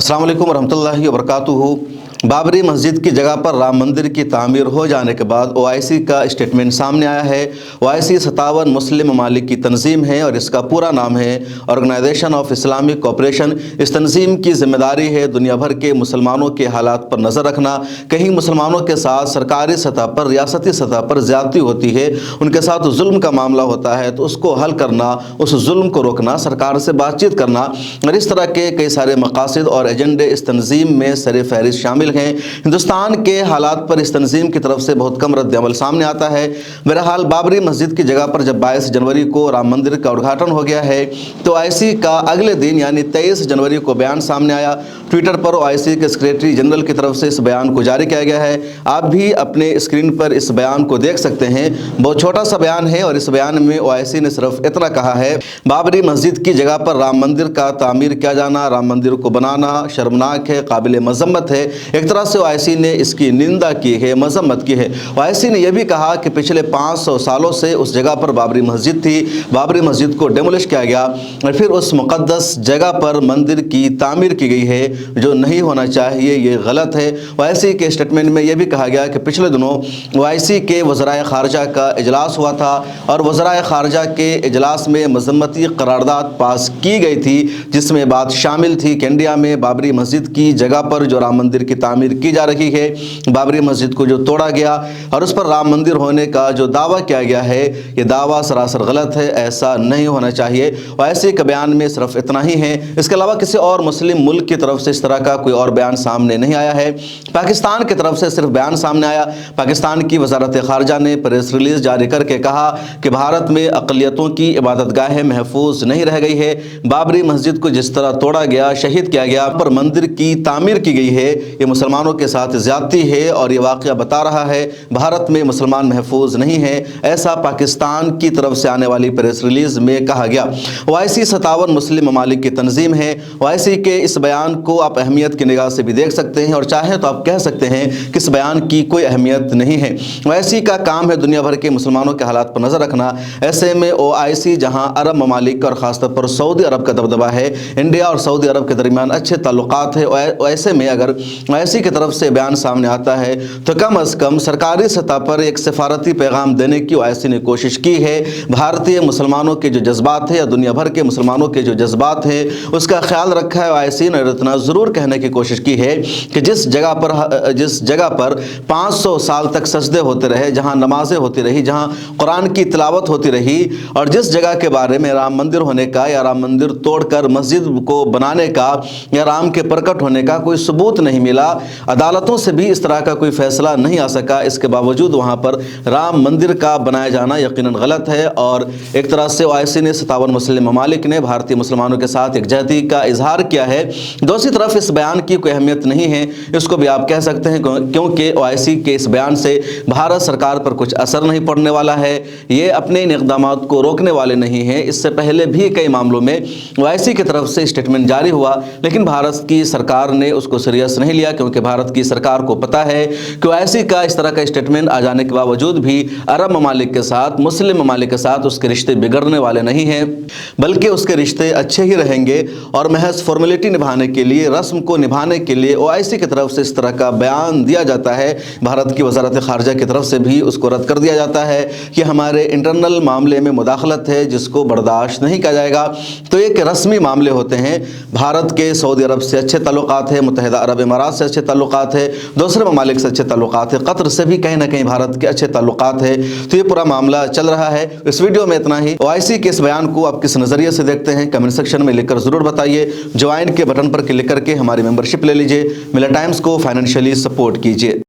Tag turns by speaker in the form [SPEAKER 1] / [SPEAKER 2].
[SPEAKER 1] अस्सलाम वालेकुम रहमतुल्लाहि व बरकातुहू। बाबरी मस्जिद की जगह पर राम मंदिर की तामीर हो जाने के बाद ओआईसी का स्टेटमेंट सामने आया है। ओआईसी 57 मुस्लिम ममालिक की तंजीम है और इसका पूरा नाम है ऑर्गेनाइजेशन ऑफ इस्लामिक कोऑपरेशन। इस तंजीम की जिम्मेदारी है दुनिया भर के मुसलमानों के हालात पर नज़र रखना। कहीं मुसलमानों के साथ सरकारी सतह पर, रियासती सतह पर ज़्यादती होती है, उनके साथ जुल्म का मामला होता है तो उसको हल करना, उस जुल्म को रोकना, सरकार से बातचीत करना और इस तरह के कई सारे मकासद और एजेंडे इस तंजीम में सर फहरिस्त शामिल हैं। हिंदुस्तान के हालात पर इस तंजीम की तरफ से बहुत कम रद्द अमल सामने आता है। बहरहाल बाबरी मस्जिद की जगह पर जब 22 जनवरी को राम मंदिर का उद्घाटन हो गया है तो ओआईसी का अगले दिन यानी 23 जनवरी को बयान सामने आया। ट्विटर पर ओआईसी के सेक्रेटरी जनरल की तरफ से इस बयान को जारी किया गया है। आप भी अपने स्क्रीन पर इस बयान को देख सकते हैं। बहुत छोटा सा बयान है और इस बयान में ओआईसी ने सिर्फ इतना कहा है, बाबरी मस्जिद की जगह पर राम मंदिर का तामीर किया जाना, राम मंदिर को बनाना शर्मनाक है, काबिल मजम्मत है। एक तरह से ओआईसी ने इसकी निंदा की है, मजम्मत की है। ओआईसी ने यह भी कहा कि पिछले 500 सालों से उस जगह पर बाबरी मस्जिद थी, बाबरी मस्जिद को डेमोलिश किया गया और फिर उस मुक़द्दस जगह पर मंदिर की तामीर की गई है जो नहीं होना चाहिए, ये गलत है। ओआईसी के स्टेटमेंट में यह भी कहा गया कि पिछले दिनों ओआईसी के वज़राए ख़ारजा का इजलास हुआ था और वज़राए ख़ारजा के इजलास में मजम्मती करारदाद पास की गई थी जिसमें बात शामिल थी कि इंडिया में बाबरी मस्जिद की जगह पर जो राम मंदिर की तामीर की जा रही है, बाबरी मस्जिद को जो तोड़ा गया और उस पर राम मंदिर होने का जो दावा किया गया है, ये दावा सरासर गलत है, ऐसा नहीं होना चाहिए। ओआईसी के बयान में सिर्फ इतना ही है, इसके अलावा किसी और मुस्लिम मुल्क की तरफ से इस तरह का कोई और बयान सामने नहीं आया है। पाकिस्तान की तरफ से सिर्फ बयान सामने आया। पाकिस्तान की वजारत खारजा ने प्रेस रिलीज जारी करके कहा कि भारत में अक़लियतों की इबादतगाहें महफूज नहीं रह गई है। बाबरी मस्जिद को जिस तरह तोड़ा गया, शहीद किया गया, पर मंदिर की तामीर की गई है, ये मुसलमानों के साथ ज़्यादती है और ये वाक़या बता रहा है भारत में मुसलमान महफूज नहीं है। ऐसा पाकिस्तान की तरफ से आने वाली प्रेस रिलीज में कहा गया। ओआईसी 57 मुस्लिम ममालिक की तंजीम है। ओआईसी के इस बयान को आप अहमियत की निगाह से भी देख सकते हैं और चाहें तो आप कह सकते हैं कि इस बयान की कोई अहमियत नहीं है। ओआईसी का काम है दुनिया भर के मुसलमानों के हालात पर नज़र रखना। ऐसे में ओआईसी जहां अरब ममालिक और ख़ासतौर पर सऊदी अरब का दबदबा है, इंडिया और सऊदी अरब के दरमियान अच्छे ताल्लुकात है, ऐसे में अगर ओआईसी की तरफ से बयान सामने आता है तो कम अज़ कम सरकारी सतह पर एक सफारती पैगाम देने की ओआईसी ने कोशिश की है। भारतीय मुसलमानों के जो जज्बात है या दुनिया भर के मुसलमानों के जो जज्बात है उसका ख्याल रखा है ओआईसी ने। इतना ज़रूर कहने की कोशिश की है कि जिस जगह पर 500 साल तक सजदे होते रहे, जहाँ नमाजें होती रही, जहाँ कुरान की तिलावत होती रही और जिस जगह के बारे में राम मंदिर होने का या राम मंदिर तोड़कर मस्जिद को बनाने का या राम के प्रकट होने का कोई सबूत नहीं मिला, अदालतों से भी इस तरह का कोई फैसला नहीं आ सका, इसके बावजूद वहाँ पर राम मंदिर का बनाया जाना यकीनन गलत है। और एक तरह से ओआईसी ने 57 मुस्लिम ममालिक ने भारतीय मुसलमानों के साथ एकजहती का इजहार किया है। दूसरी तरफ इस बयान की कोई अहमियत नहीं है, इसको भी आप कह सकते हैं, क्योंकि ओआईसी के इस बयान से भारत सरकार पर कुछ असर नहीं पड़ने वाला है। ये अपने इन इक़दामात को रोकने वाले नहीं हैं। इससे पहले भी कई मामलों में ओआईसी की तरफ से स्टेटमेंट जारी हुआ लेकिन भारत की सरकार ने उसको सीरियस नहीं लिया, क्योंकि भारत की सरकार को पता है कि ओआईसी का इस तरह का स्टेटमेंट आ जाने के बावजूद भी अरब ममालिक के साथ, मुस्लिम ममालिक के साथ उसके रिश्ते बिगड़ने वाले नहीं हैं, बल्कि उसके रिश्ते अच्छे ही रहेंगे। और महज फॉर्मेलिटी निभाने के लिए, रस्म को निभाने के लिए ओआईसी की तरफ से इस तरह का बयान दिया जाता है। भारत की वजारत खारजा की तरफ से भी उसको रद्द कर दिया जाता है कि हमारे इंटरनल मामले में मुदाखलत है जिसको बर्दाश्त नहीं किया जाएगा। तो एक रस्मी मामले होते हैं। भारत के सऊदी अरब से अच्छे ताल्लुकात है, मुत्तहिदा अरब इमारात से अच्छे ताल्लुकात है, दूसरे ममालिक से अच्छे ताल्लुकात है, कतर से भी कहीं ना कहीं भारत के अच्छे ताल्लुकात है। तो ये पूरा मामला चल रहा है। इस वीडियो में इतना ही। ओआईसी के इस बयान को आप किस नज़रिए से देखते हैं कमेंट सेक्शन में लिखकर ज़रूर बताइए। ज्वाइन के बटन पर क्लिक करके हमारी मेंबरशिप ले लीजिए। मिला टाइम्स को फाइनेंशियली सपोर्ट कीजिए।